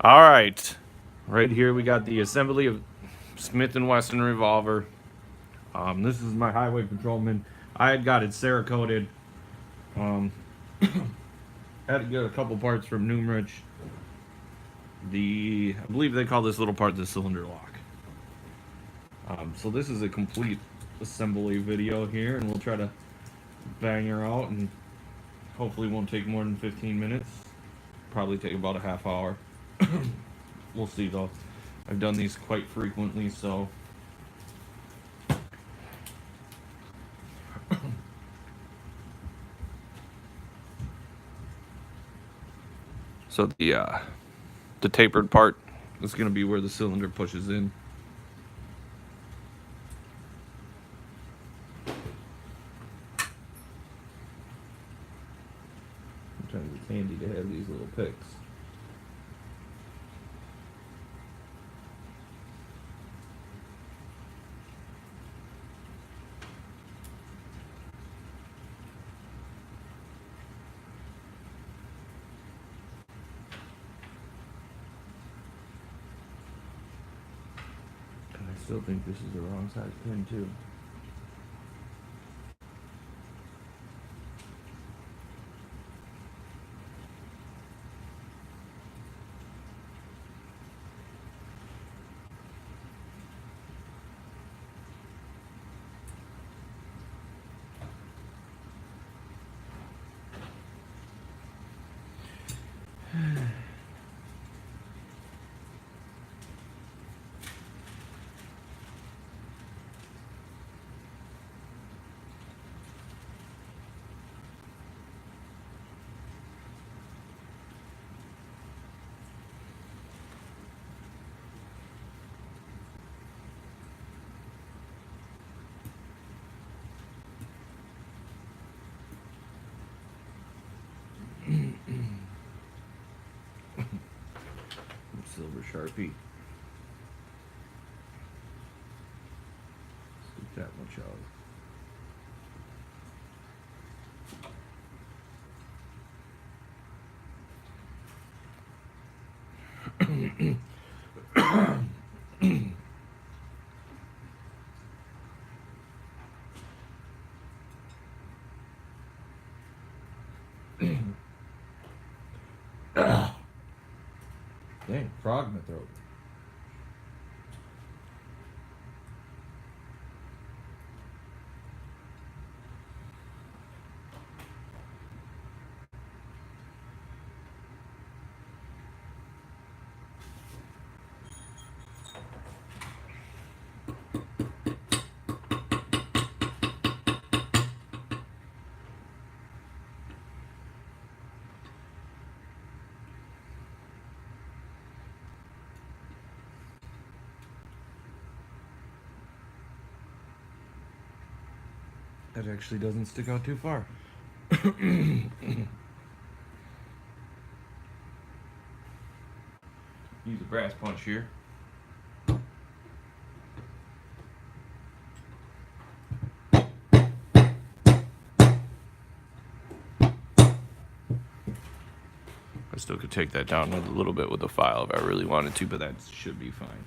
All right, right here we got the assembly of Smith and Wesson revolver. This is my highway patrolman. I had got it Cerakoted. Um, had to get a couple parts from Numrich. I believe they call this little part the cylinder lock. So this is a complete assembly video here, and we'll try to bang her out, and hopefully won't take more than 15 minutes. Probably take about a half hour. We'll see though. I've done these quite frequently, so the tapered part is going to be where the cylinder pushes in. Sometimes it's handy to have these little picks. And I still think this is the wrong size pin too. Silver Sharpie. Scoop that much out. Dang, frog in my throat. That actually doesn't stick out too far. Use a brass punch here. I still could take that down a little bit with a file if I really wanted to, but that should be fine.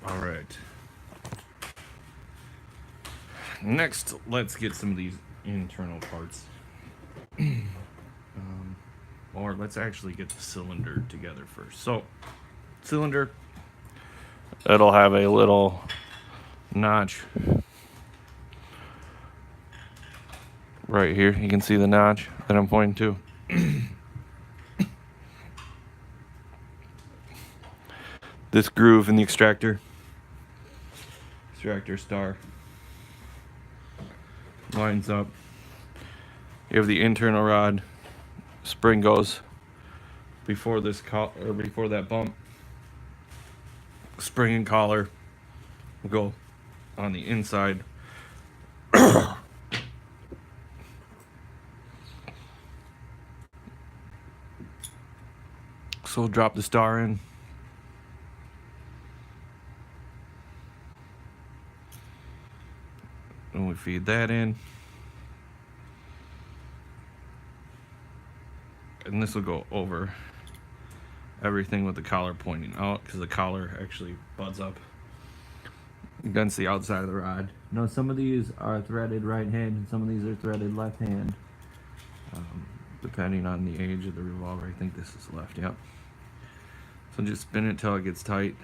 All right. Next, let's get some of these internal parts. Or let's actually get the cylinder together first. So, cylinder, it'll have a little notch right here. You can see the notch that I'm pointing to. This groove in the extractor star lines up. You have the internal rod. Spring goes before this before that bump. Spring and collar will go on the inside. So we'll drop the star in. And we feed that in. and this will go over everything with the collar pointing out, because the collar actually butts up against the outside of the rod. Now some of these are threaded right hand and some of these are threaded left hand, depending on the age of the revolver. I think this is left, yep. So just spin it till it gets tight.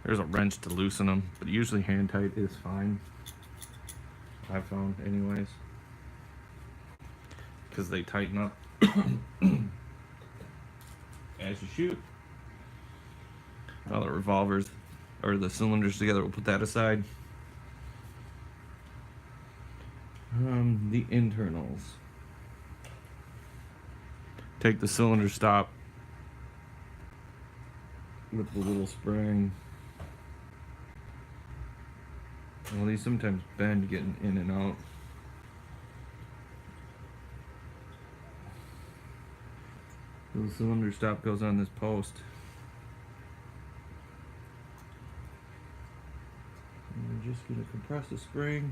There's a wrench to loosen them, but usually hand tight is fine, I've found anyways, because they tighten up as you shoot. Now the revolvers or the cylinders together, we'll put that aside. The internals. Take the cylinder stop with the little spring. Well, these sometimes bend getting in and out. The cylinder stop goes on this post. And we're just going to compress the spring.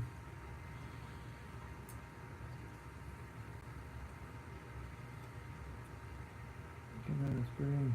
Get out of the spring.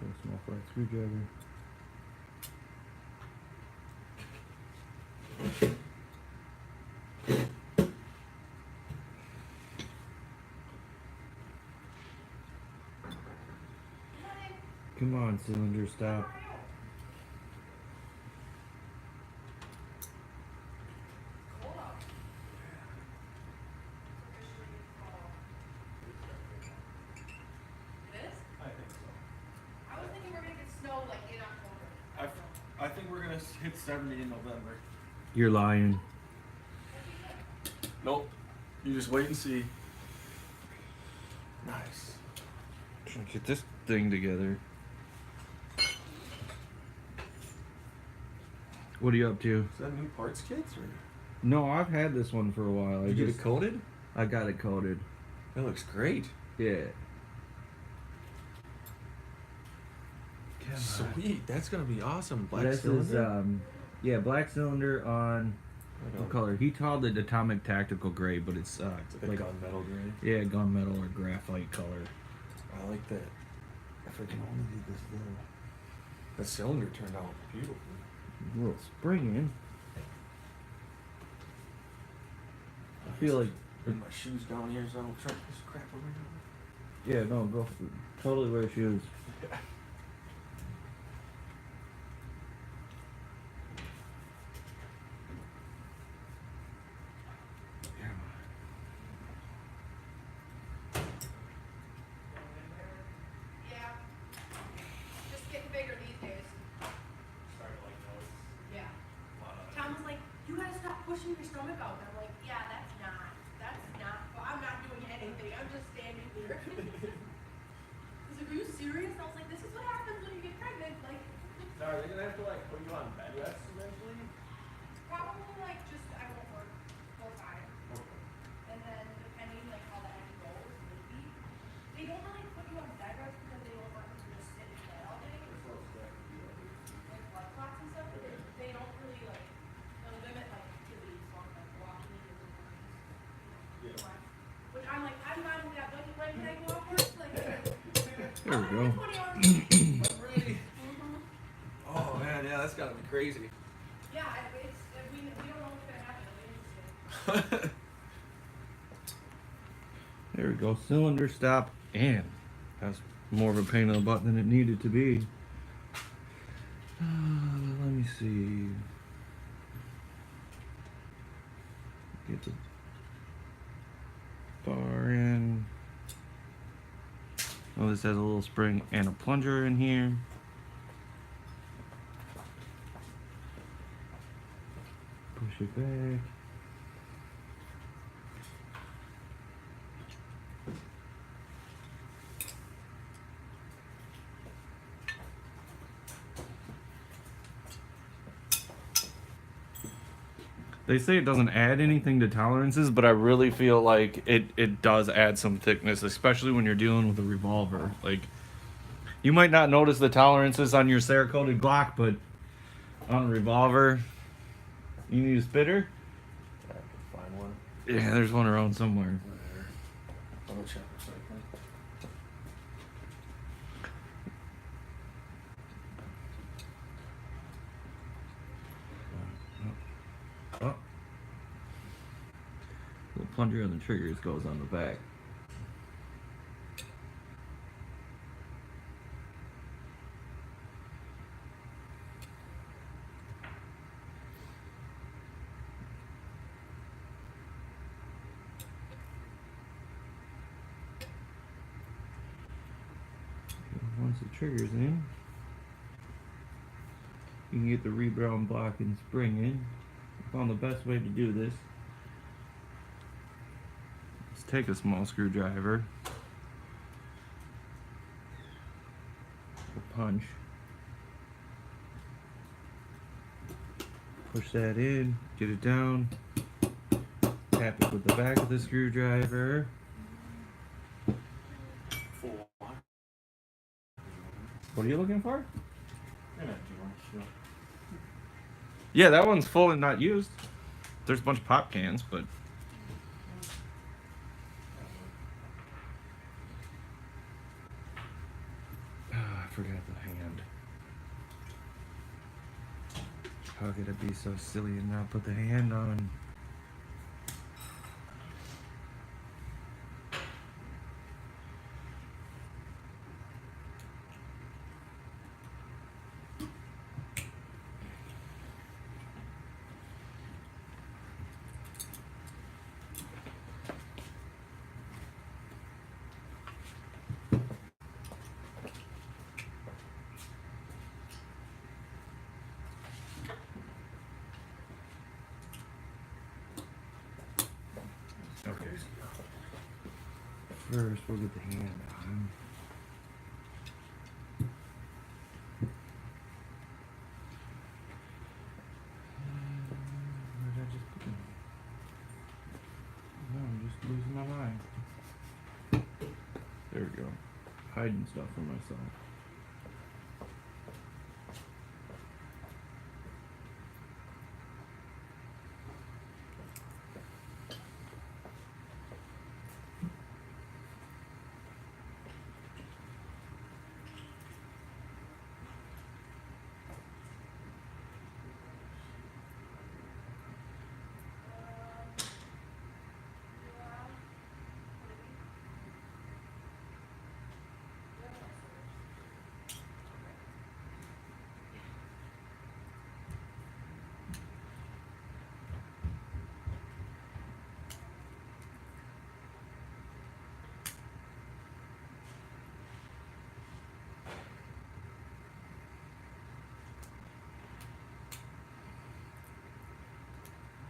A small flat screwdriver. Come on, cylinder stop. I think we're gonna hit 70 in November. You're lying. Nope. You just wait and see. Nice. Trying to get this thing together. What are you up to? Is that new parts kits or? No, I've had this one for a while. Did you get it coated? I got it coated. That looks great. Yeah. Sweet. That's gonna be awesome. Black this cylinder. is yeah, black cylinder on what color? He called it atomic tactical gray, but it's like gunmetal gray. Yeah, gunmetal or graphite color. I like that. If I can only do this though. That cylinder turned out beautiful. A little spring in. I feel like bring my shoes down here so I don't trip this crap over here. Yeah, no, go totally wear shoes. Yeah. Pushing your stomach out. And I'm like, yeah, that's not, well, I'm not doing anything. I'm just standing here. He's like, are you serious? I was like, this is what happens when you get pregnant. Like, so are they gonna have to like put you on bed rest eventually? probably like just, I won't work full time. Okay. And then depending like how that goes, maybe. They don't really put you on bed rest because they don't want you to just sit in bed all day. Like blood clots and stuff. But they don't really like, they'll limit like activities on like walking in the mornings. Yeah. Which I'm like, I'm not with that. When can I go off work? Like, There we go. 20 hours. Really? Oh man, yeah, that's gotta be crazy. Yeah, we don't know what's gonna happen. It'll be interesting. There we go. Cylinder stop, and that's more of a pain in the butt than it needed to be. Let me see. Get the bar in. Oh, this has a little spring and a plunger in here. Push it back. They say it doesn't add anything to tolerances, but I really feel like it does add some thickness, especially when you're dealing with a revolver. Like, you might not notice the tolerances on your Cerakoted Glock, but on a revolver, you need a spitter? I can find one. Yeah, there's one around somewhere. There. I'll check recycling. Oh. The plunger on the triggers goes on the back. Once the trigger's in, you can get the rebound block and spring in. I found the best way to do this. Let's take a small screwdriver, a punch, push that in, get it down, tap it with the back of the screwdriver. Full lock. What are you looking for? And I do want to. Yeah, that one's full and not used. There's a bunch of pop cans, but I forgot the hand. How could I be so silly and not put the hand on? Okay. First, we'll get the hand on. Where did I just put it? No, I'm just losing my mind. There we go. Hiding stuff from myself.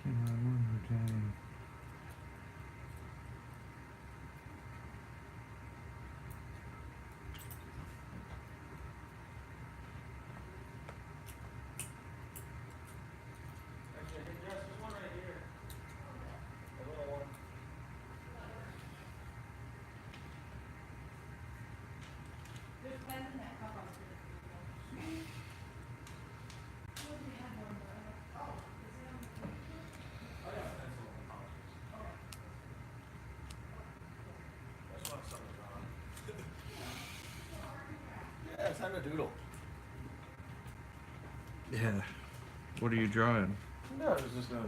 Come on, one more time. Actually, hey, Jess, there's one right here. A little one. There's plans in that cup on the fridge. Well, we had one, but I don't- oh, is it on the fridge? I got a pencil in the pouch. That's what something's on. Yeah, it's time to doodle. Yeah. What are you drawing? No, it was just in case.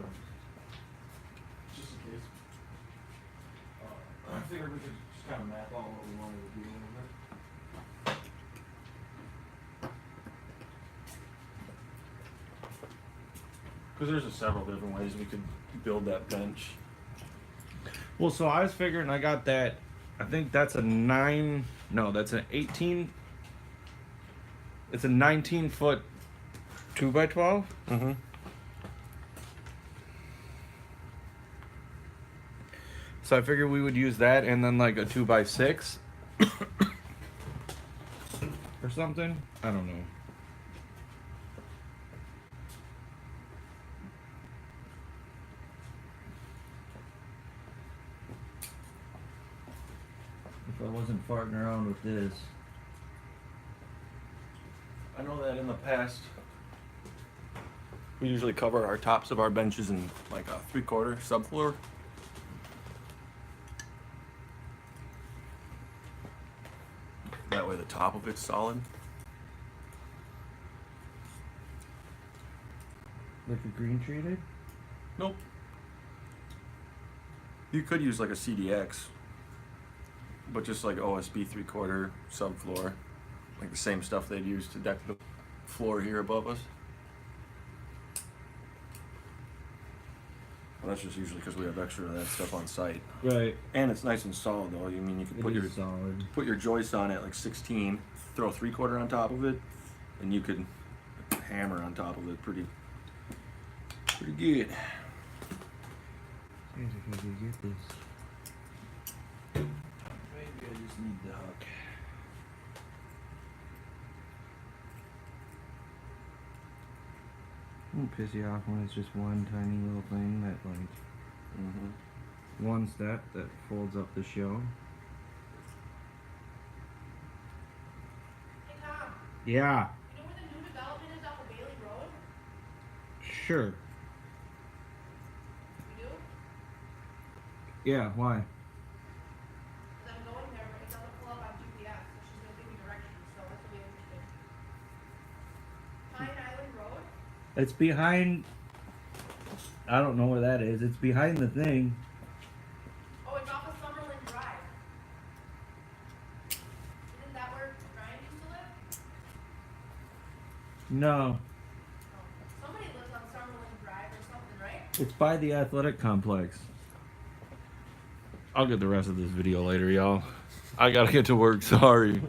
I figured we could just kind of map out what we wanted to do a little bit. Because there's several different ways we could build that bench. Well, so I was figuring I got that. I think that's a 9. No, that's an 18. It's a 19-foot 2x12. Mm-hmm. So I figured we would use that and then like a 2x6 or something. I don't know. If I wasn't farting around with this. I know that in the past, we usually cover our tops of our benches in like a 3/4 subfloor. That way the top of it's solid. Like a green treated? Nope. You could use like a CDX, but just like OSB 3/4 subfloor, like the same stuff they'd use to deck the floor here above us. Well, that's just usually because we have extra of that stuff on site. Right. And it's nice and solid though. You mean you can put your solid. put your joist on it like 16, throw 3/4 on top of it, and you could hammer on top of it pretty good. Maybe I just need the hook. Won't piss you off when it's just one tiny little thing that like one step that folds up the show. Hey Tom, Yeah, you know where the new development is off of Bailey Road? sure. You do? Yeah, why? Because I'm going there, but it doesn't pull up on GPS, so she's gonna give me directions, so that's really interesting. Pine Island Road? It's behind. I don't know where that is. It's behind the thing. Oh, it's off of Summerlin Drive. Isn't that where Ryan used to live? No, Oh. Somebody lives on Summerlin Drive or something, right? it's by the athletic complex. I'll get the rest of this video later, y'all. I gotta get to work. Sorry.